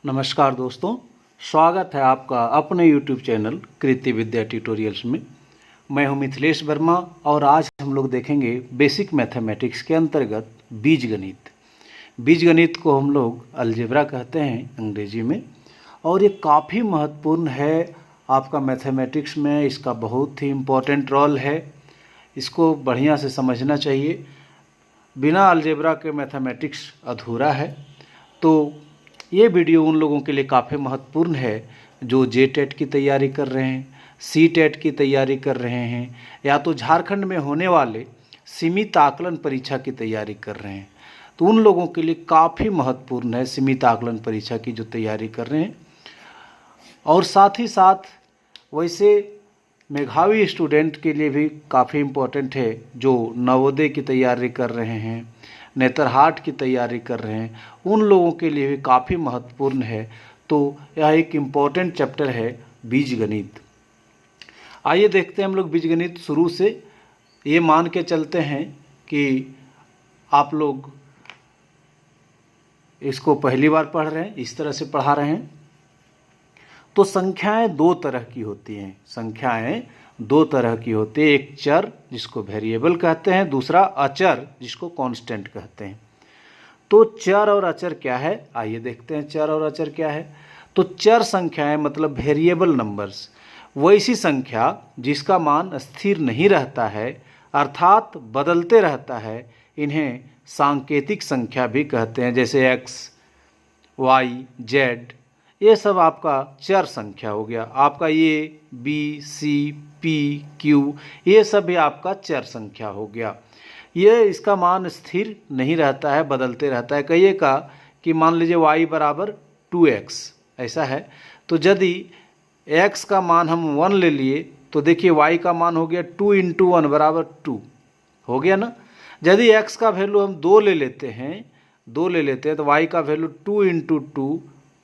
नमस्कार दोस्तों, स्वागत है आपका अपने YouTube चैनल कृति विद्या ट्यूटोरियल्स में। मैं हूं मिथिलेश वर्मा और आज हम लोग देखेंगे बेसिक मैथमेटिक्स के अंतर्गत बीजगणित। बीजगणित को हम लोग अलजेब्रा कहते हैं अंग्रेजी में, और ये काफ़ी महत्वपूर्ण है आपका मैथमेटिक्स में। इसका बहुत ही इम्पोर्टेंट रोल है, इसको बढ़िया से समझना चाहिए। बिना अलजेब्रा के मैथमेटिक्स अधूरा है। तो ये वीडियो उन लोगों के लिए काफ़ी महत्वपूर्ण है जो JTET की तैयारी कर रहे हैं, CTET की तैयारी कर रहे हैं, या तो झारखंड में होने वाले सीमित आकलन परीक्षा की तैयारी कर रहे हैं। तो उन लोगों के लिए काफ़ी महत्वपूर्ण है सीमित आकलन परीक्षा की जो तैयारी कर रहे हैं। और साथ ही साथ वैसे मेधावी स्टूडेंट के लिए भी काफ़ी इम्पोर्टेंट है जो नवोदय की तैयारी कर रहे हैं, नेतरहाट की तैयारी कर रहे हैं, उन लोगों के लिए भी काफ़ी महत्वपूर्ण है। तो यह एक इम्पोर्टेंट चैप्टर है बीजगणित। आइए देखते हैं हम लोग बीजगणित। शुरू से ये मान के चलते हैं कि आप लोग इसको पहली बार पढ़ रहे हैं, इस तरह से पढ़ा रहे हैं। तो संख्याएं दो तरह की होती हैं। संख्याएं दो तरह की होती है, एक चर जिसको वेरिएबल कहते हैं, दूसरा अचर जिसको कांस्टेंट कहते हैं। तो चर और अचर क्या है, आइए देखते हैं चर और अचर क्या है। तो चर संख्याएं मतलब वेरिएबल नंबर्स, वैसी संख्या जिसका मान स्थिर नहीं रहता है अर्थात बदलते रहता है, इन्हें सांकेतिक संख्या भी कहते हैं। जैसे x, y, z, ये सब आपका चर संख्या हो गया। आपका ये b, c, p, q, ये सब भी आपका चर संख्या हो गया। ये इसका मान स्थिर नहीं रहता है, बदलते रहता है। कहिए का कि मान लीजिए y बराबर 2x ऐसा है, तो यदि x का मान हम 1 ले लिए तो देखिए y का मान हो गया 2 × 1 बराबर 2 हो गया ना। यदि x का वैल्यू हम 2 ले लेते हैं तो y का वैल्यू 2 × 2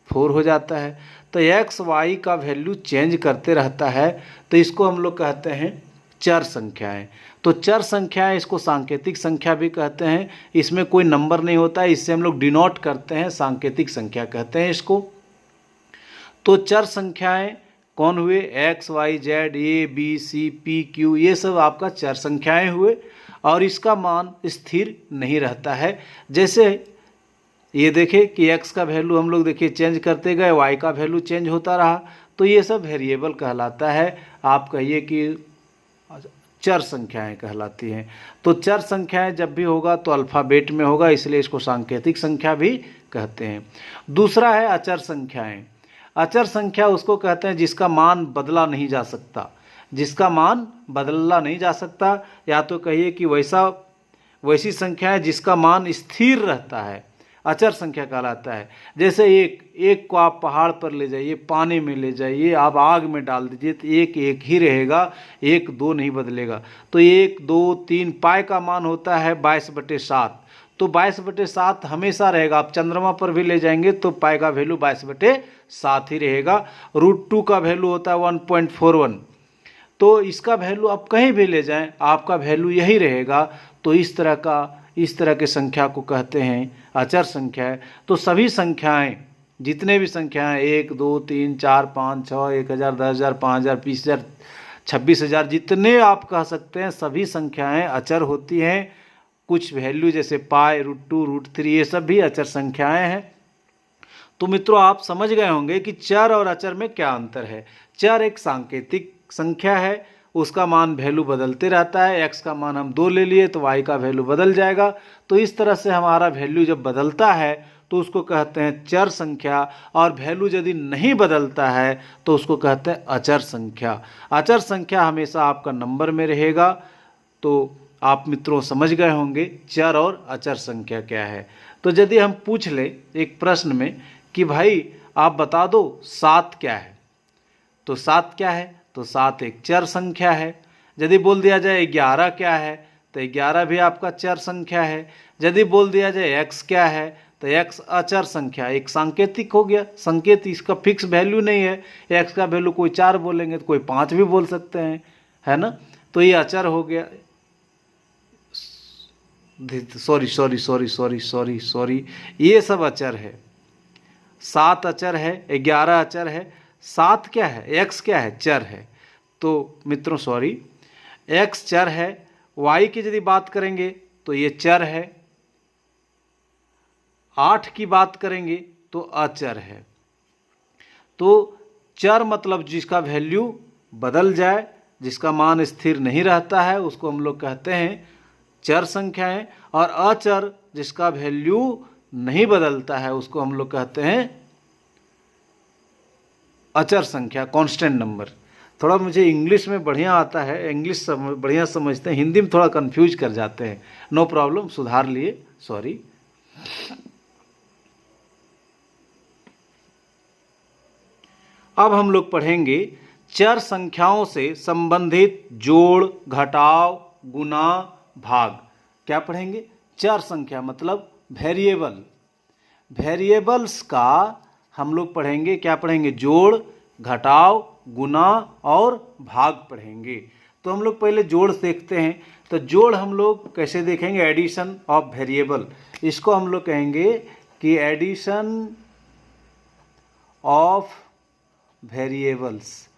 4 हो जाता है। तो x y का वैल्यू चेंज करते रहता है, तो इसको हम लोग कहते हैं चर संख्याएं। तो चर संख्याएं इसको सांकेतिक संख्या भी कहते हैं। इसमें कोई नंबर नहीं होता है, इससे हम लोग डिनोट करते हैं, सांकेतिक संख्या कहते हैं इसको। तो चर संख्याएं कौन हुए, x y z a b c p q, ये सब आपका चर संख्याएं हुए और इसका मान स्थिर नहीं रहता है। जैसे ये देखें कि x का वैल्यू हम लोग देखिए चेंज करते गए, y का वैल्यू चेंज होता रहा, तो ये सब वेरिएबल कहलाता है। आप कहिए कि चर संख्याएं कहलाती हैं। तो चर संख्याएं जब भी होगा तो अल्फ़ाबेट में होगा, इसलिए इसको सांकेतिक संख्या भी कहते हैं। दूसरा है अचर संख्याएं। अचर संख्या उसको कहते हैं जिसका मान बदला नहीं जा सकता, जिसका मान बदला नहीं जा सकता, या तो कहिए कि वैसी संख्या है जिसका मान स्थिर रहता है, अचर संख्या कहलाता है। जैसे एक को आप पहाड़ पर ले जाइए, पानी में ले जाइए, आप आग में डाल दीजिए तो एक ही रहेगा, 1-2 नहीं बदलेगा। तो 1 2 3 पाई का मान होता है 22/7, तो 22/7 हमेशा रहेगा। आप चंद्रमा पर भी ले जाएंगे तो पाई का वैल्यू 22/7 ही रहेगा। √2 का वैल्यू होता है 1.41, तो इसका वैल्यू आप कहीं भी ले जाएं आपका वैल्यू यही रहेगा। तो इस तरह के संख्या को कहते हैं अचर संख्या है। तो सभी संख्याएं, जितने भी संख्याएं 1 2 3 4 5 6 1000 10000 5000 20000 26000 जितने आप कह सकते हैं, सभी संख्याएं अचर होती हैं। कुछ वैल्यू जैसे पाई, √2 √3 ये सब भी अचर संख्याएं हैं। तो मित्रों आप समझ गए होंगे कि चर और अचर में क्या अंतर है। चर एक सांकेतिक संख्या है, उसका मान वैल्यू बदलते रहता है। x का मान हम 2 ले लिए तो y का वैल्यू बदल जाएगा। तो इस तरह से हमारा वैल्यू जब बदलता है तो उसको कहते हैं चर संख्या, और वैल्यू यदि नहीं बदलता है तो उसको कहते हैं अचर संख्या। अचर संख्या हमेशा आपका नंबर में रहेगा। तो आप मित्रों समझ गए होंगे चर और अचर संख्या क्या है। तो यदि हम पूछ ले एक प्रश्न में कि भाई आप बता दो 7 क्या है, तो 7 क्या है, तो 7 एक चर संख्या है। यदि बोल दिया जाए 11 क्या है, तो 11 भी आपका चर संख्या है। यदि बोल दिया जाए x क्या है, तो x अचर संख्या, एक सांकेतिक हो गया। संकेत, इसका फिक्स वैल्यू नहीं है। x का वैल्यू कोई 4 बोलेंगे तो कोई 5 भी बोल सकते हैं, है ना। तो ये अचर हो गया। सॉरी, ये सब अचर है। 7 अचर है, 11 अचर है, 7 क्या है, x क्या है, चर है। तो मित्रों सॉरी, x चर है, y की यदि बात करेंगे तो ये चर है, 8 की बात करेंगे तो अचर है। तो चर मतलब जिसका वैल्यू बदल जाए, जिसका मान स्थिर नहीं रहता है, उसको हम लोग कहते हैं चर संख्याएं। और अचर जिसका वैल्यू नहीं बदलता है, उसको हम लोग कहते हैं अचर संख्या, कांस्टेंट नंबर। थोड़ा मुझे इंग्लिश में बढ़िया आता है, इंग्लिश बढ़िया समझते हैं, हिंदी में थोड़ा कंफ्यूज कर जाते हैं। नो प्रॉब्लम, सुधार लिए, सॉरी। अब हम लोग पढ़ेंगे चर संख्याओं से संबंधित जोड़, घटाव, गुणा, भाग। क्या पढ़ेंगे? चर संख्या मतलब वेरिएबल। वेरिएबल्स का हम लोग पढ़ेंगे, क्या पढ़ेंगे? जोड़, घटाव, गुणा और भाग पढ़ेंगे। तो हम लोग पहले जोड़ देखते हैं। तो जोड़ हम लोग कैसे देखेंगे? Addition of variable. इसको हम लोग कहेंगे कि एडिशन ऑफ वेरिएबल्स।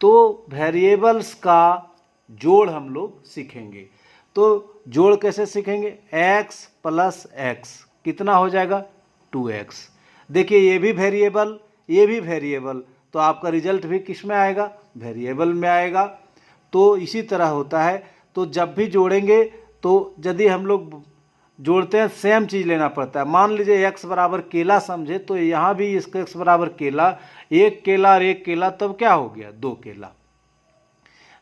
तो वेरिएबल्स का जोड़ हम लोग सीखेंगे। तो जोड़ कैसे सीखेंगे? x प्लस एक्स कितना हो जाएगा? 2x। देखिए ये भी वेरिएबल, ये भी वेरिएबल, तो आपका रिजल्ट भी किस में आएगा? वेरिएबल में आएगा। तो इसी तरह होता है। तो जब भी जोड़ेंगे तो यदि हम लोग जोड़ते हैं सेम चीज़ लेना पड़ता है। मान लीजिए x बराबर केला समझे, तो यहाँ भी इसका x बराबर केला, एक केला और एक केला, तब क्या हो गया? 2 केला।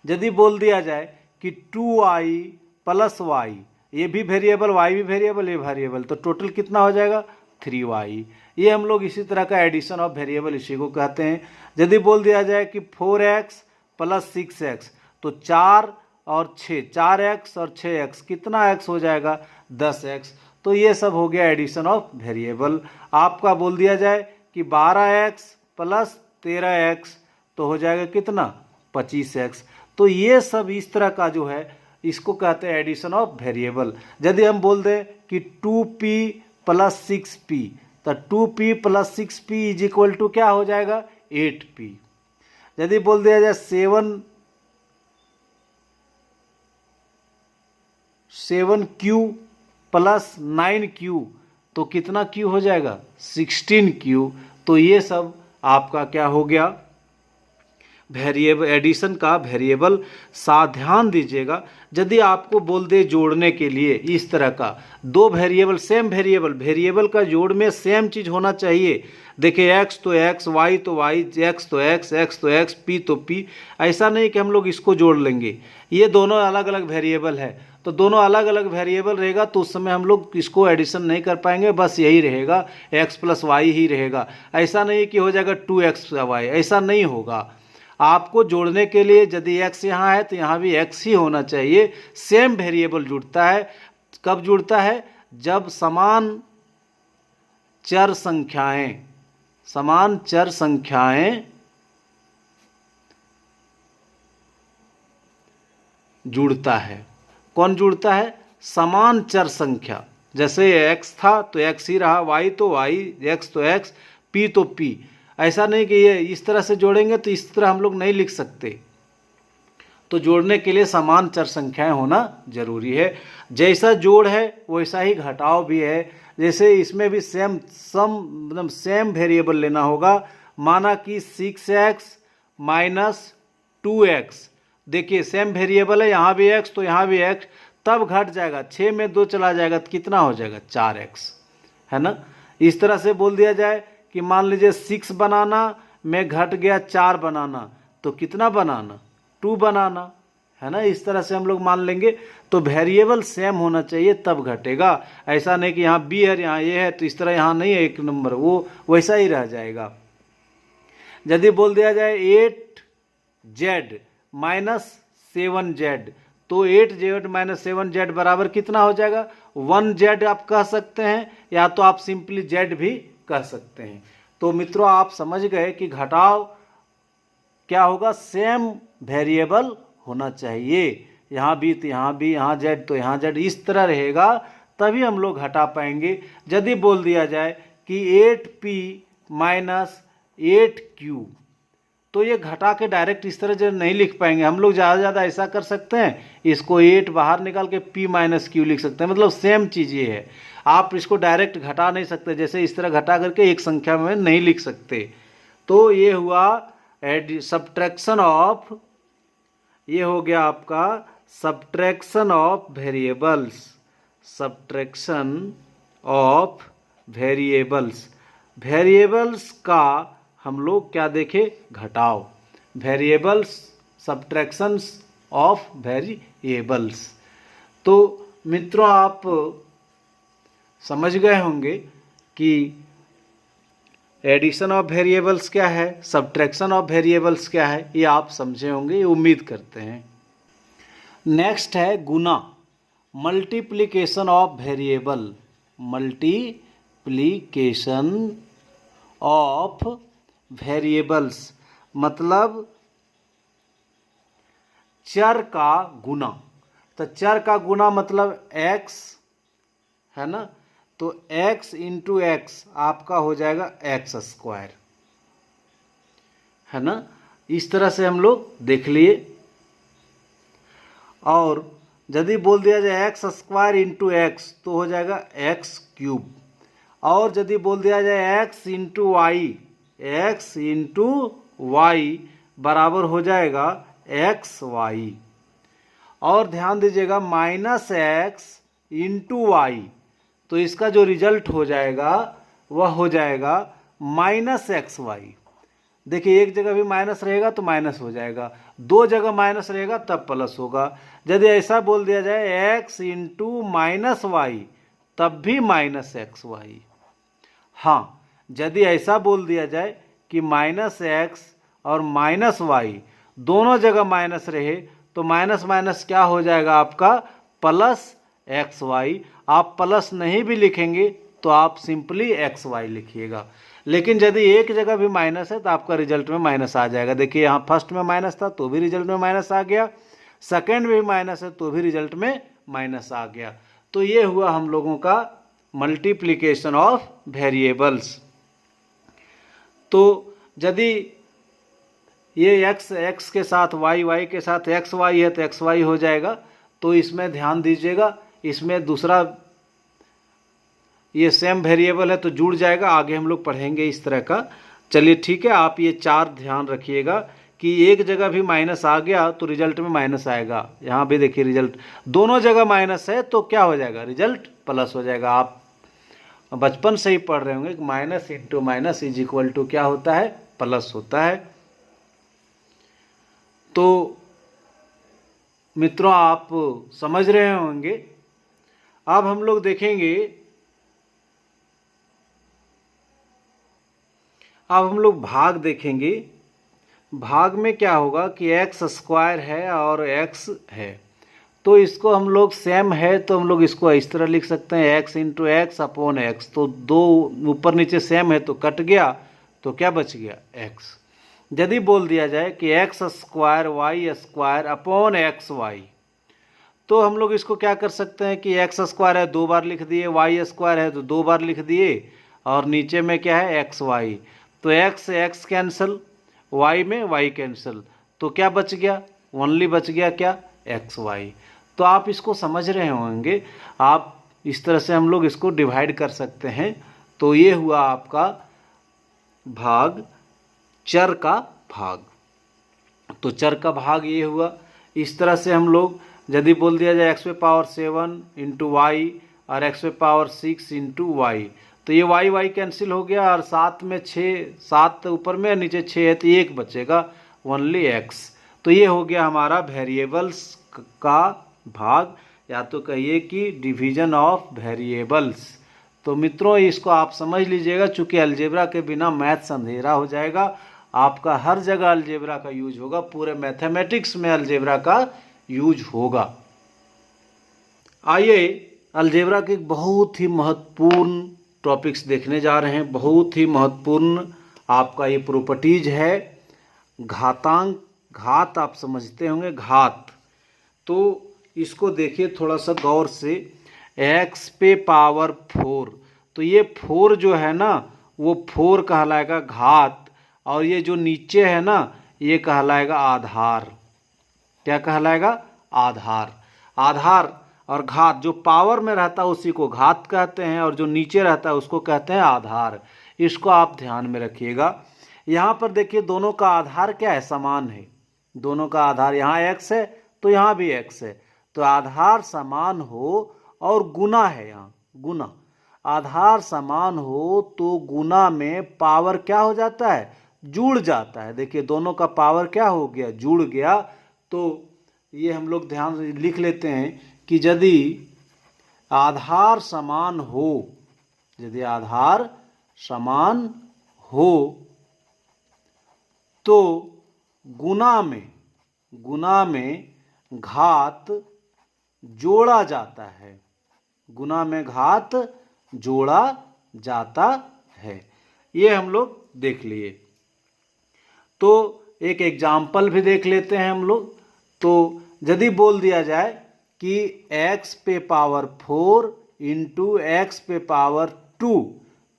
यदि बोल दिया जाए कि 2i प्लस y, ये भी वेरिएबल, y भी वेरिएबल, ये वेरिएबल, तो टोटल कितना हो जाएगा? 3y। ये हम लोग इसी तरह का एडिशन ऑफ वेरिएबल इसी को कहते हैं। यदि बोल दिया जाए कि 4x प्लस 6x, तो 4 और 6, 4x और 6x, कितना x हो जाएगा? 10x। तो ये सब हो गया एडिशन ऑफ वेरिएबल। आपका बोल दिया जाए कि 12x प्लस 13x, तो हो जाएगा कितना? 25x। तो ये सब इस तरह का जो है, इसको कहते हैं एडिशन ऑफ वेरिएबल। यदि हम बोल दें कि 2p प्लस 6p, तो 2p plus 6p is equal to क्या हो जाएगा? 8p। यदि बोल दिया जाए 7q प्लस 9q, तो कितना q हो जाएगा? 16q। तो ये सब आपका क्या हो गया? वेरिएबल, एडिशन का वेरिएबल। ध्यान दीजिएगा, यदि आपको बोल दे जोड़ने के लिए इस तरह का दो वेरिएबल, सेम वेरिएबल, वेरिएबल का जोड़ में सेम चीज़ होना चाहिए। देखिए x तो x, y तो y, x तो x तो x, p तो p। ऐसा नहीं कि हम लोग इसको जोड़ लेंगे, ये दोनों अलग अलग वेरिएबल है। तो दोनों अलग अलग वेरिएबल रहेगा तो उस समय हम लोग इसको एडिशन नहीं कर पाएंगे, बस यही रहेगा, x प्लस वाई ही रहेगा। ऐसा नहीं कि हो जाएगा 2x y, ऐसा नहीं होगा। आपको जोड़ने के लिए यदि x यहाँ है तो यहाँ भी x ही होना चाहिए। सेम वेरिएबल जुड़ता है। कब जुड़ता है? जब समान चर संख्याएं जुड़ता है। कौन जुड़ता है? समान चर संख्या। जैसे x था तो x ही रहा, y तो y, x तो x, p तो p। ऐसा नहीं कि ये इस तरह से जोड़ेंगे तो इस तरह हम लोग नहीं लिख सकते। तो जोड़ने के लिए समान चर संख्याएं होना जरूरी है। जैसा जोड़ है वैसा ही घटाव भी है। जैसे इसमें भी मतलब सेम वेरिएबल लेना होगा। माना कि 6x माइनस 2x, देखिए सेम वेरिएबल है, यहाँ भी x तो यहाँ भी x, तब घट जाएगा, 6 में 2 चला जाएगा तो कितना हो जाएगा? 4x, है ना। इस तरह से बोल दिया जाए कि मान लीजिए 6 बनाना में घट गया 4 बनाना, तो कितना बनाना? 2 बनाना, है ना। इस तरह से हम लोग मान लेंगे। तो वेरिएबल सेम होना चाहिए तब घटेगा। ऐसा नहीं कि यहाँ b है यहाँ ये है तो इस तरह यहाँ नहीं है एक नंबर, वो वैसा ही रह जाएगा। यदि बोल दिया जाए 8z माइनस 7z, तो 8z माइनस 7z बराबर कितना हो जाएगा? 1z आप कह सकते हैं, या तो आप सिंपली z भी कह सकते हैं। तो मित्रों आप समझ गए कि घटाव क्या होगा? सेम वेरिएबल होना चाहिए। यहाँ भी तो यहाँ भी, यहाँ z तो यहाँ z, इस तरह रहेगा तभी हम लोग घटा पाएंगे। यदि बोल दिया जाए कि 8p माइनस 8Q। तो ये घटा के डायरेक्ट इस तरह जो नहीं लिख पाएंगे हम लोग, ज़्यादा से ज़्यादा ऐसा कर सकते हैं, इसको 8 बाहर निकाल के P माइनस Q लिख सकते हैं। मतलब सेम चीज़ ये है, आप इसको डायरेक्ट घटा नहीं सकते, जैसे इस तरह घटा करके एक संख्या में नहीं लिख सकते। तो ये हुआ सब्ट्रैक्शन ऑफ, ये हो गया आपका subtraction of variables, subtraction of variables. Variables का हम लोग क्या देखें, घटाव, वेरिएबल्स, सब्ट्रैक्शंस ऑफ वेरिएबल्स। तो मित्रों आप समझ गए होंगे कि एडिशन ऑफ वेरिएबल्स क्या है, सब्ट्रैक्शन ऑफ वेरिएबल्स क्या है, ये आप समझे होंगे, ये उम्मीद करते हैं। नेक्स्ट है गुना, multiplication of variable, multiplication of variables मतलब चर का गुना। तो चर का गुना मतलब x है ना, तो x इंटू एक्स आपका हो जाएगा x स्क्वायर, है ना। इस तरह से हम लोग देख लिए। और यदि बोल दिया जाए एक्स स्क्वायर इंटू एक्स तो हो जाएगा एक्स क्यूब। और यदि बोल दिया जाए x into y, x into y बराबर हो जाएगा एक्स वाई। और ध्यान दीजिएगा माइनस एक्स इंटू वाई, तो इसका जो रिजल्ट हो जाएगा वह हो जाएगा माइनस एक्स वाई। देखिए एक जगह भी माइनस रहेगा तो माइनस हो जाएगा, दो जगह माइनस रहेगा तब प्लस होगा। यदि ऐसा बोल दिया जाए एक्स इंटू माइनस वाई तब भी माइनस एक्स वाई। हाँ, यदि ऐसा बोल दिया जाए कि माइनस एक्स और माइनस वाई दोनों जगह माइनस रहे तो माइनस माइनस क्या हो जाएगा आपका प्लस एक्स वाई। आप प्लस नहीं भी लिखेंगे तो आप सिंपली एक्स वाई लिखिएगा। लेकिन यदि एक जगह भी माइनस है तो आपका रिजल्ट में माइनस आ जाएगा। देखिए यहाँ फर्स्ट में माइनस था तो भी रिजल्ट में माइनस आ गया, सेकंड में भी माइनस है तो भी रिजल्ट में माइनस आ गया। तो ये हुआ हम लोगों का मल्टीप्लिकेशन ऑफ वेरिएबल्स। तो यदि ये एक्स एक्स के साथ वाई वाई के साथ एक्स वाई है तो एक्स वाई हो जाएगा। तो इसमें ध्यान दीजिएगा, इसमें दूसरा ये सेम वेरिएबल है तो जुड़ जाएगा, आगे हम लोग पढ़ेंगे इस तरह का। चलिए ठीक है, आप ये चार ध्यान रखिएगा कि एक जगह भी माइनस आ गया तो रिजल्ट में माइनस आएगा। यहाँ भी देखिए रिजल्ट दोनों जगह माइनस है तो क्या हो जाएगा, रिजल्ट प्लस हो जाएगा। आप बचपन से ही पढ़ रहे होंगे कि minus into minus is equal to क्या होता है, प्लस होता है। तो मित्रों आप समझ रहे होंगे। अब हम लोग देखेंगे, अब हम लोग भाग देखेंगे। भाग में क्या होगा कि एक्स स्क्वायर है और एक्स है तो इसको हम लोग सेम है तो हम लोग इसको इस तरह लिख सकते हैं x into x upon x. तो दो ऊपर नीचे सेम है तो कट गया तो क्या बच गया, एक्स। यदि बोल दिया जाए कि x square y square upon x y तो हम लोग इसको क्या कर सकते हैं कि एक्स स्क्वायर है दो बार लिख दिए, वाई स्क्वायर है तो दो बार लिख दिए और नीचे में क्या है एक्स वाई। तो एक्स एक्स कैंसिल, वाई में वाई कैंसिल, तो क्या बच गया, ओनली बच गया क्या, एक्स वाई। तो आप इसको समझ रहे होंगे, आप इस तरह से हम लोग इसको डिवाइड कर सकते हैं। तो ये हुआ आपका भाग, चर का भाग। तो चर का भाग ये हुआ। इस तरह से हम लोग यदि बोल दिया जाए एक्स पे पावर 7 इंटू वाई और एक्स पे पावर 6 इंटू वाई तो ये वाई वाई कैंसिल हो गया और साथ में 6, 7 ऊपर में नीचे 6 है तो एक बचेगा ओनली एक्स। तो ये हो गया हमारा वेरिएबल्स का भाग, या तो कहिए कि डिवीजन ऑफ वेरिएबल्स। तो मित्रों इसको आप समझ लीजिएगा, चूंकि अलजेब्रा के बिना मैथ्स अंधेरा हो जाएगा। आपका हर जगह अलजेब्रा का यूज होगा, पूरे मैथमेटिक्स में अलजेब्रा का यूज होगा। आइए अलजेब्रा के बहुत ही महत्वपूर्ण टॉपिक्स देखने जा रहे हैं। बहुत ही महत्वपूर्ण आपका ये प्रॉपर्टीज है। घातांक, घात आप समझते होंगे, घात। तो इसको देखिए थोड़ा सा गौर से, एक्स पे पावर 4, तो ये 4 जो है ना वो 4 कहलाएगा घात, और ये जो नीचे है ना ये कहलाएगा आधार। क्या कहलाएगा? आधार। आधार और घात, जो पावर में रहता है उसी को घात कहते हैं, और जो नीचे रहता है उसको कहते हैं आधार। इसको आप ध्यान में रखिएगा। यहाँ पर देखिए दोनों का आधार क्या है? समान है। दोनों का आधार, यहाँ x है तो यहाँ भी x है, तो आधार समान हो और गुना है, यहाँ गुना। आधार समान हो तो गुना में पावर क्या हो जाता है? जुड़ जाता है। देखिए दोनों का पावर क्या हो गया? जुड़ गया। तो ये हम लोग ध्यान से लिख लेते हैं कि यदि आधार समान हो, यदि आधार समान हो तो गुना में घात जोड़ा जाता है। गुना में घात जोड़ा जाता है। ये हम लोग देख लिए। तो एक एग्जाम्पल भी देख लेते हैं हम लोग। तो यदि बोल दिया जाए कि x पे पावर 4 इंटू x पे पावर 2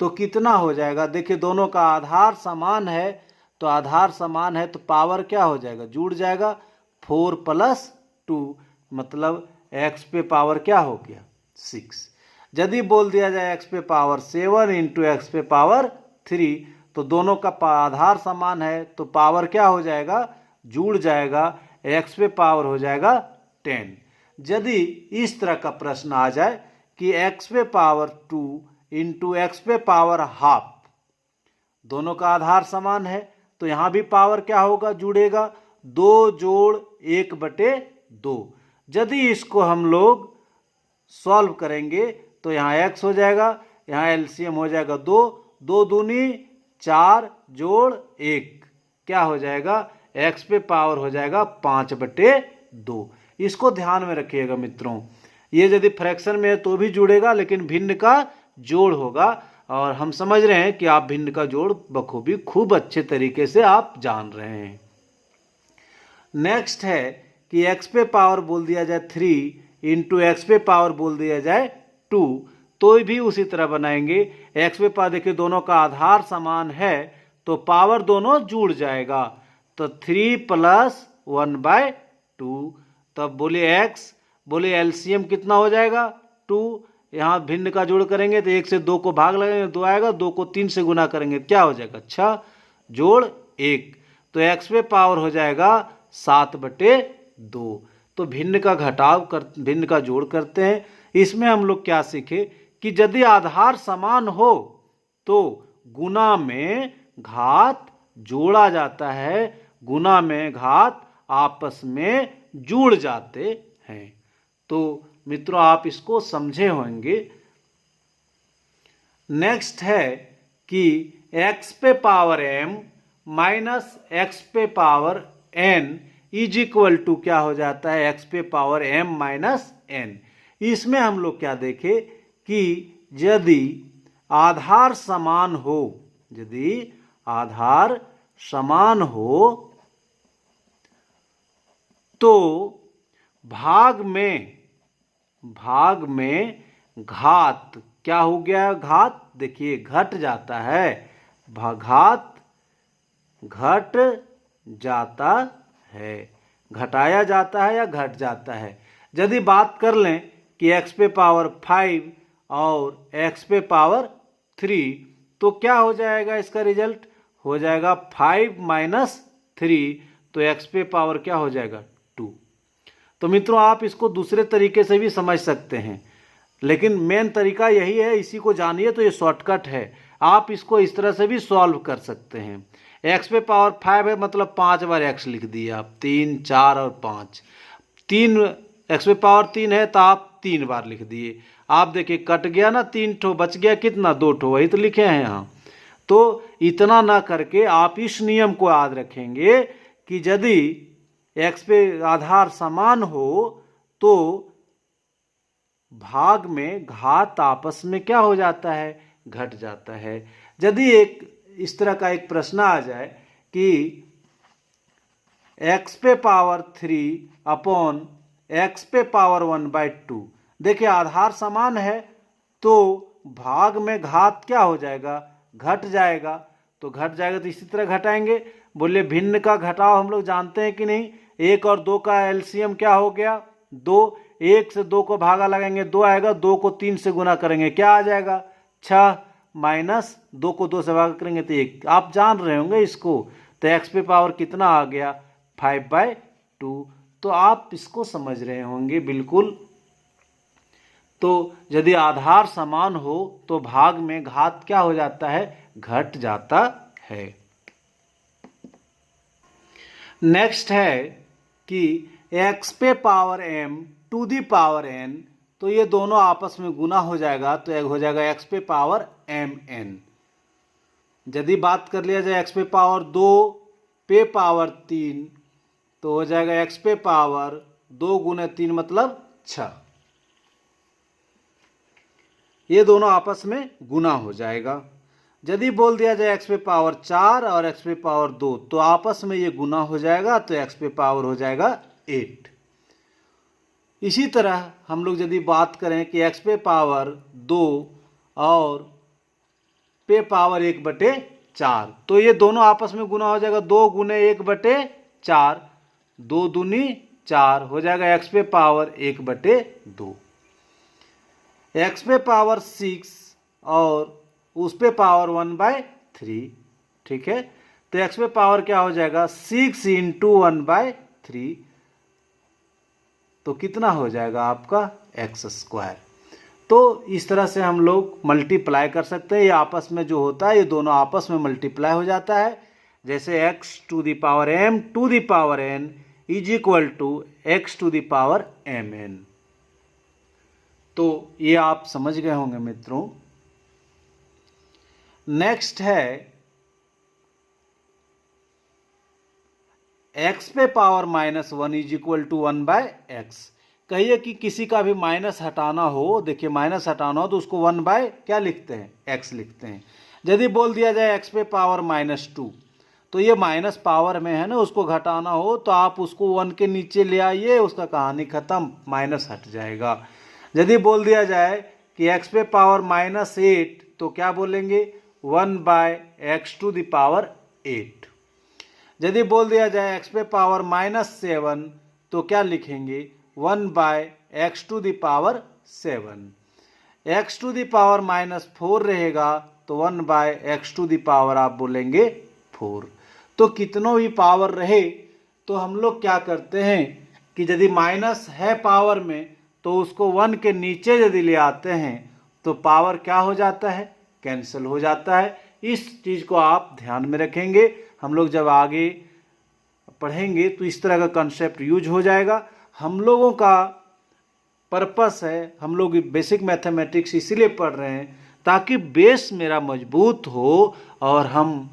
तो कितना हो जाएगा? देखिए दोनों का आधार समान है, तो आधार समान है तो पावर क्या हो जाएगा? जुड़ जाएगा। 4 प्लस 2 मतलब x पे पावर क्या हो गया? 6। यदि बोल दिया जाए x पे पावर 7 इंटू x पे पावर 3 तो दोनों का आधार समान है तो पावर क्या हो जाएगा? जुड़ जाएगा। x पे पावर हो जाएगा 10। यदि इस तरह का प्रश्न आ जाए कि x पे पावर 2 इंटू x पे पावर हाफ, दोनों का आधार समान है तो यहाँ भी पावर क्या होगा? जुड़ेगा। 2 जोड़ 1/2। यदि इसको हम लोग सॉल्व करेंगे तो यहाँ x हो जाएगा, यहाँ एलसीएम हो जाएगा 2, 2 दूनी 4 जोड़ 1 क्या हो जाएगा? x पे पावर हो जाएगा 5/2। इसको ध्यान में रखिएगा मित्रों। ये यदि फ्रैक्शन में है तो भी जुड़ेगा, लेकिन भिन्न का जोड़ होगा, और हम समझ रहे हैं कि आप भिन्न का जोड़ बखूबी खूब अच्छे तरीके से आप जान रहे हैं। नेक्स्ट है कि x पे पावर बोल दिया जाए 3 इंटू x पे पावर बोल दिया जाए 2 तो भी उसी तरह बनाएंगे। x पे पावर देखिए दोनों का आधार समान है तो पावर दोनों जुड़ जाएगा, तो 3 प्लस 1/2। तब बोले x, बोले एलसीएम कितना हो जाएगा? 2। यहाँ भिन्न का जोड़ करेंगे तो 1 से 2 को भाग लगेंगे 2 आएगा, 2 को 3 से गुना करेंगे क्या हो जाएगा? 6 जोड़ 1, तो x पे पावर हो जाएगा 7/2। तो भिन्न का भिन्न का जोड़ करते हैं। इसमें हम लोग क्या सीखे कि यदि आधार समान हो तो गुना में घात जोड़ा जाता है, गुना में घात आपस में जुड़ जाते हैं। तो मित्रों आप इसको समझे होंगे। नेक्स्ट है कि x पे पावर m माइनस x पे power n is equal to क्या हो जाता है? x पे पावर m माइनस n। इसमें हम लोग क्या देखें कि यदि आधार समान हो, यदि आधार समान हो तो भाग में घात क्या हो गया? घात देखिए घट जाता है, घात घट जाता है, घटाया जाता है या घट जाता है। यदि बात कर लें कि x पे पावर 5 और x पे पावर 3 तो क्या हो जाएगा? इसका रिजल्ट हो जाएगा 5 माइनस 3, तो x पे पावर क्या हो जाएगा? 2। तो मित्रों आप इसको दूसरे तरीके से भी समझ सकते हैं, लेकिन मेन तरीका यही है, इसी को जानिए तो ये शॉर्टकट है। आप इसको इस तरह से भी सॉल्व कर सकते हैं। x पे पावर 5 है मतलब 5 बार x लिख दिए आप, 3 4 और 5। 3 x पे पावर 3 है तो आप 3 बार लिख दिए। आप देखिए कट गया ना, 3 ठो बच गया, कितना? 2 ठो, वही तो लिखे हैं यहाँ। तो इतना ना करके आप इस नियम को याद रखेंगे कि यदि x पे आधार समान हो तो भाग में घात आपस में क्या हो जाता है? घट जाता है। यदि एक इस तरह का एक प्रश्न आ जाए कि x पे पावर 3 अपॉन x पे पावर 1/2, देखिए आधार समान है तो भाग में घात क्या हो जाएगा? घट जाएगा, तो घट जाएगा तो इसी तरह घटाएंगे। बोलिए भिन्न का घटाव हम लोग जानते हैं कि नहीं, 1 और 2 का एलसीएम क्या हो गया 2, 1 से 2 को भागा लगाएंगे 2 आएगा, 2 को 3 से गुना करेंगे क्या आ जाएगा 6, माइनस 2 को 2 से भागा करेंगे तो 1। आप जान रहे होंगे इसको, तो x पे पावर कितना आ गया 5/2। तो आप इसको समझ रहे होंगे बिल्कुल। तो यदि आधार समान हो तो भाग में घात क्या हो जाता है, घट जाता है। नेक्स्ट है कि x पे power m to the power n, तो ये दोनों आपस में गुना हो जाएगा तो एक हो जाएगा x पे पावर mn। यदि बात कर लिया जाए x पे पावर 2 पे पावर 3 तो हो जाएगा x पे पावर 2 गुने 3 मतलब 6। ये दोनों आपस में गुना हो जाएगा। यदि बोल दिया जाए x पे पावर 4 और x पे पावर 2 तो आपस में ये गुना हो जाएगा तो x पे पावर हो जाएगा 8। इसी तरह हम लोग यदि बात करें कि x पे पावर 2 और पे पावर 1/4 तो ये दोनों आपस में गुना हो जाएगा 2 गुने 1/4, 2 दूनी 4 हो जाएगा x पे पावर 1/2। x पे पावर 6 और उस पे पावर 1/3, ठीक है। तो x पे पावर क्या हो जाएगा 6 × 1/3, तो कितना हो जाएगा आपका x²। तो इस तरह से हम लोग मल्टीप्लाई कर सकते हैं। ये आपस में जो होता है ये दोनों आपस में मल्टीप्लाई हो जाता है। जैसे x to the power m to the power n is equal to x to the power mn। तो ये आप समझ गए होंगे मित्रों। नेक्स्ट है x पे power -1 is equal to 1/x। कहिए कि किसी का भी माइनस हटाना हो, देखिए माइनस हटाना हो तो उसको 1/ क्या लिखते हैं x लिखते हैं। यदि बोल दिया जाए x पे पावर -2 तो ये माइनस पावर में है ना, उसको घटाना हो तो आप उसको 1 के नीचे ले आइए, उसका कहानी खत्म, माइनस हट जाएगा। यदि बोल दिया जाए कि x पे पावर -8 तो क्या बोलेंगे 1/x टू द पावर 8। यदि बोल दिया जाए x पे पावर -7 तो क्या लिखेंगे 1/x to the power 7। x to the power -4 रहेगा तो 1/x टू द पावर आप बोलेंगे 4। तो कितनों भी पावर रहे तो हम लोग क्या करते हैं कि यदि माइनस है पावर में तो उसको 1 के नीचे यदि ले आते हैं तो पावर क्या हो जाता है, कैंसिल हो जाता है। इस चीज़ को आप ध्यान में रखेंगे। हम लोग जब आगे पढ़ेंगे तो इस तरह का कंसेप्ट यूज हो जाएगा। हम लोगों का पर्पस है, हम लोग बेसिक मैथमेटिक्स इसीलिए पढ़ रहे हैं ताकि बेस मेरा मजबूत हो और हम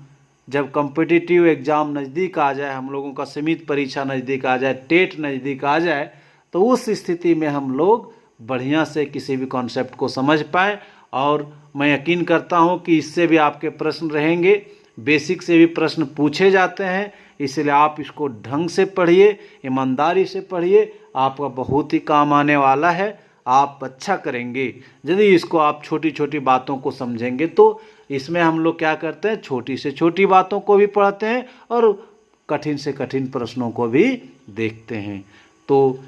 जब कॉम्पिटिटिव एग्ज़ाम नज़दीक आ जाए, हम लोगों का सीमित परीक्षा नज़दीक आ जाए, टेट नज़दीक आ जाए, तो उस स्थिति में हम लोग बढ़िया से किसी भी कॉन्सेप्ट को समझ पाएँ। और मैं यकीन करता हूँ कि इससे भी आपके प्रश्न रहेंगे, बेसिक से भी प्रश्न पूछे जाते हैं, इसलिए आप इसको ढंग से पढ़िए, ईमानदारी से पढ़िए, आपका बहुत ही काम आने वाला है। आप अच्छा करेंगे यदि इसको आप छोटी छोटी बातों को समझेंगे। तो इसमें हम लोग क्या करते हैं, छोटी से छोटी बातों को भी पढ़ते हैं और कठिन से कठिन प्रश्नों को भी देखते हैं। तो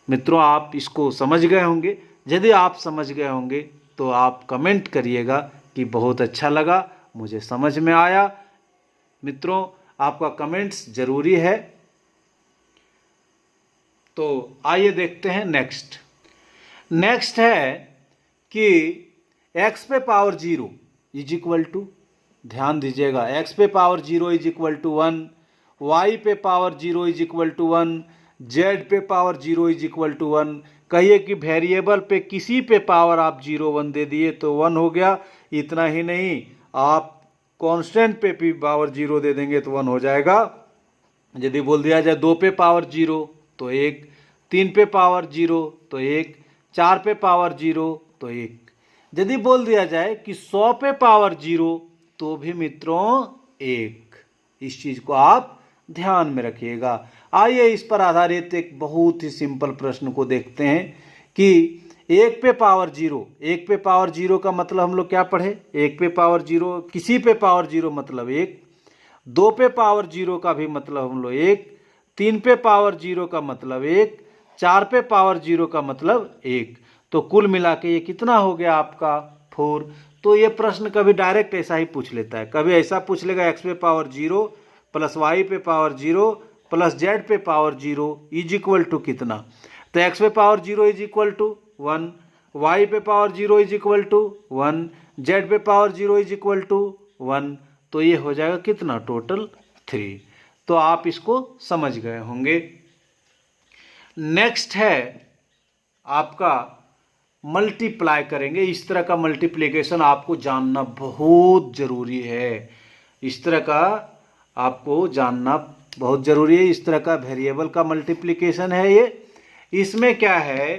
मित्रों आप इसको समझ गए होंगे। यदि आप समझ गए होंगे तो आप कमेंट करिएगा कि बहुत अच्छा लगा, मुझे समझ में आया। मित्रों आपका कमेंट्स ज़रूरी है। तो आइए देखते हैं नेक्स्ट है कि x पे पावर 0 इज इक्वल टू, ध्यान दीजिएगा, x पे power 0 is equal to 1, y पे power 0 is equal to 1, z पे पावर 0 इज इक्वल टू 1। कहिए कि वेरिएबल पे किसी पे पावर आप 0 1 दे दिए तो 1 हो गया। इतना ही नहीं, आप कांस्टेंट पे भी पावर 0 दे देंगे तो 1 हो जाएगा। यदि बोल दिया जाए 2 पे पावर 0 तो 1, 3 पे पावर 0 तो 1, 4 पे पावर 0 तो 1। यदि बोल दिया जाए कि 100 पे पावर 0 तो भी मित्रों 1। इस चीज़ को आप ध्यान में रखिएगा। आइए इस पर आधारित एक बहुत ही सिंपल प्रश्न को देखते हैं कि 1 पे पावर 0, 1 पे पावर 0 का मतलब हम लोग क्या पढ़े, 1 पे पावर 0, किसी पे पावर 0 मतलब 1, 2 पे पावर 0 का भी मतलब हम लोग 1, 3 पे पावर 0 का मतलब 1, 4 पे पावर 0 का मतलब 1। तो कुल मिला के ये कितना हो गया आपका 4। तो ये प्रश्न कभी डायरेक्ट ऐसा ही पूछ लेता है, कभी ऐसा पूछ लेगा x पे पावर 0 प्लस y पे पावर 0 प्लस z पे पावर 0 इज इक्वल टू कितना। तो x पे power 0 is equal to 1, y पे power 0 is equal to 1, z पे पावर 0 इज इक्वल टू 1। तो ये हो जाएगा कितना, टोटल 3। तो आप इसको समझ गए होंगे। नेक्स्ट है आपका मल्टीप्लाई करेंगे। इस तरह का मल्टीप्लिकेशन आपको जानना बहुत ज़रूरी है, इस तरह का आपको जानना बहुत ज़रूरी है। इस तरह का वेरिएबल का मल्टीप्लिकेशन है ये। इसमें क्या है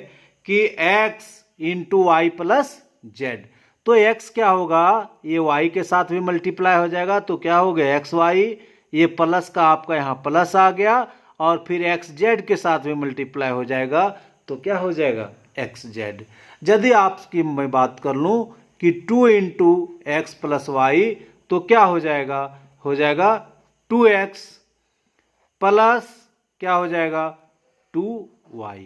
कि x into y plus z, तो x क्या होगा, ये y के साथ भी मल्टीप्लाई हो जाएगा, तो क्या हो गया एक्स वाई, ये प्लस का आपका यहाँ प्लस आ गया, और फिर एक्स जेड के साथ भी मल्टीप्लाई हो जाएगा, तो क्या हो जाएगा एक्स जेड। यदि आपकी मैं बात कर लूँ कि 2 इंटू एक्स प्लस वाई, तो क्या हो जाएगा 2x प्लस क्या हो जाएगा 2y,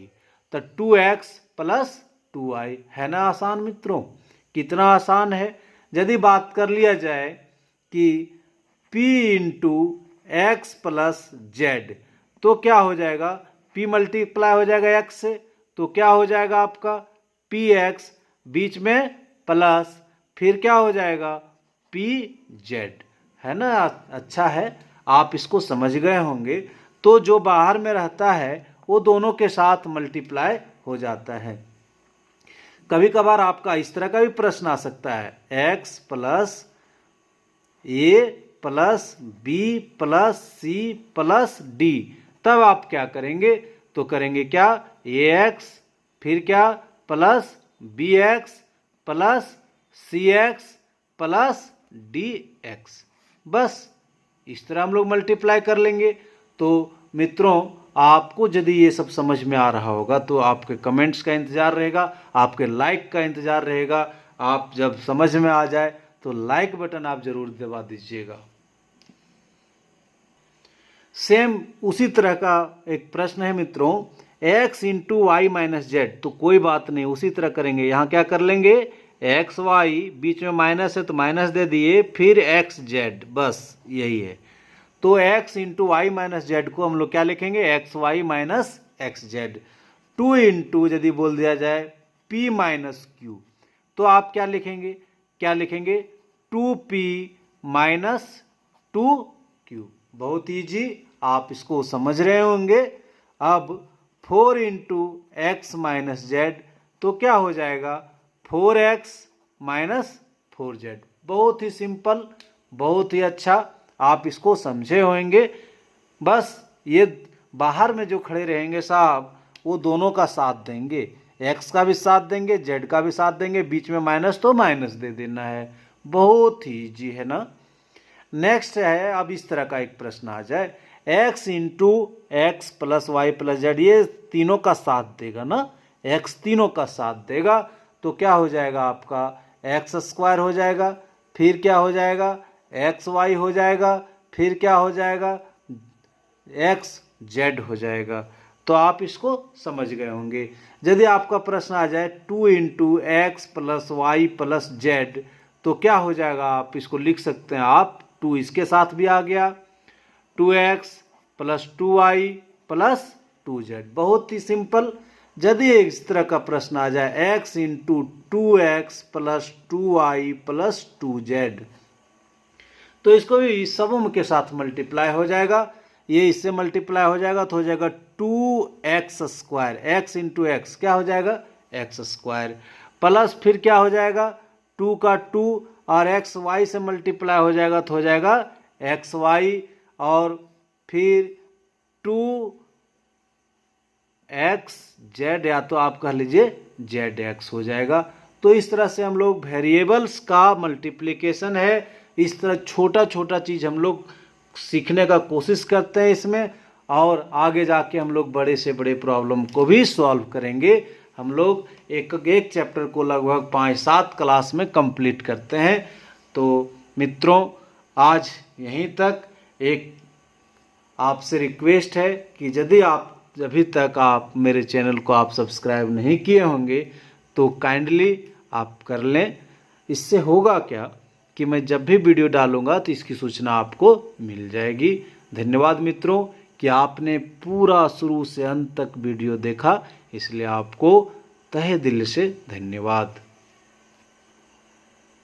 तो 2x प्लस 2y। है ना आसान मित्रों, कितना आसान है। यदि बात कर लिया जाए कि p into x plus z, तो क्या हो जाएगा, p मल्टीप्लाई हो जाएगा x से, तो क्या हो जाएगा आपका px, बीच में प्लस, फिर क्या हो जाएगा pz। है ना, अच्छा है, आप इसको समझ गए होंगे। तो जो बाहर में रहता है वो दोनों के साथ मल्टीप्लाई हो जाता है। कभी कभार आपका इस तरह का भी प्रश्न आ सकता है, x plus a plus b plus c plus d, तब आप क्या करेंगे, तो करेंगे क्या ax, फिर क्या plus bx plus cx plus dx, बस इस तरह हम लोग मल्टीप्लाई कर लेंगे। तो मित्रों आपको यदि ये सब समझ में आ रहा होगा तो आपके कमेंट्स का इंतज़ार रहेगा, आपके लाइक का इंतज़ार रहेगा। आप जब समझ में आ जाए तो लाइक बटन आप ज़रूर दबा दीजिएगा। सेम उसी तरह का एक प्रश्न है मित्रों, x into y minus z, तो कोई बात नहीं, उसी तरह करेंगे। यहाँ क्या कर लेंगे, एक्स वाई, बीच में माइनस है तो माइनस दे दिए, फिर एक्स जेड, बस यही है। तो x into y minus z को हम लोग क्या लिखेंगे, x y minus x z. 2 into यदि बोल दिया जाए p माइनस क्यू, तो आप क्या लिखेंगे 2p माइनस 2q। बहुत ईजी, आप इसको समझ रहे होंगे। अब 4 इंटू एक्स माइनस जेड, तो क्या हो जाएगा 4x माइनस 4z। बहुत ही सिंपल, बहुत ही अच्छा, आप इसको समझे होंगे। बस ये बाहर में जो खड़े रहेंगे साहब, वो दोनों का साथ देंगे, x का भी साथ देंगे, z का भी साथ देंगे, बीच में माइनस तो माइनस दे देना है। बहुत ही ईजी है ना। नेक्स्ट है, अब इस तरह का एक प्रश्न आ जाए, x into x plus y plus z, ये तीनों का साथ देगा ना, x तीनों का साथ देगा, तो क्या हो जाएगा आपका एक्स स्क्वायर हो जाएगा, फिर क्या हो जाएगा एक्स वाई हो जाएगा, फिर क्या हो जाएगा एक्स जेड हो जाएगा। तो आप इसको समझ गए होंगे। यदि आपका प्रश्न आ जाए 2 into x plus y plus z, तो क्या हो जाएगा, आप इसको लिख सकते हैं आप, 2 इसके साथ भी आ गया, 2x plus 2y plus 2z। बहुत ही सिंपल। यदि इस तरह का प्रश्न आ जाए x into 2x plus 2y plus 2z, तो इसको भी सबों के साथ मल्टीप्लाई हो जाएगा, ये इससे मल्टीप्लाई हो जाएगा तो हो जाएगा 2x square, x into x क्या हो जाएगा x स्क्वायर, प्लस फिर क्या हो जाएगा 2 का 2 और एक्स वाई से मल्टीप्लाई हो जाएगा तो हो जाएगा एक्स वाई, और फिर 2 एक्स जेड, या तो आप कह लीजिए जेड एक्स हो जाएगा। तो इस तरह से हम लोग वेरिएबल्स का मल्टीप्लिकेशन है, इस तरह छोटा छोटा चीज़ हम लोग सीखने का कोशिश करते हैं इसमें, और आगे जाके हम लोग बड़े से बड़े प्रॉब्लम को भी सॉल्व करेंगे। हम लोग एक एक चैप्टर को लगभग 5-7 क्लास में कंप्लीट करते हैं। तो मित्रों, आज यहीं तक। एक आपसे रिक्वेस्ट है कि यदि आप अभी तक आप मेरे चैनल को आप सब्सक्राइब नहीं किए होंगे तो काइंडली आप कर लें। इससे होगा क्या कि मैं जब भी वीडियो डालूंगा तो इसकी सूचना आपको मिल जाएगी। धन्यवाद मित्रों कि आपने पूरा शुरू से अंत तक वीडियो देखा, इसलिए आपको तहे दिल से धन्यवाद।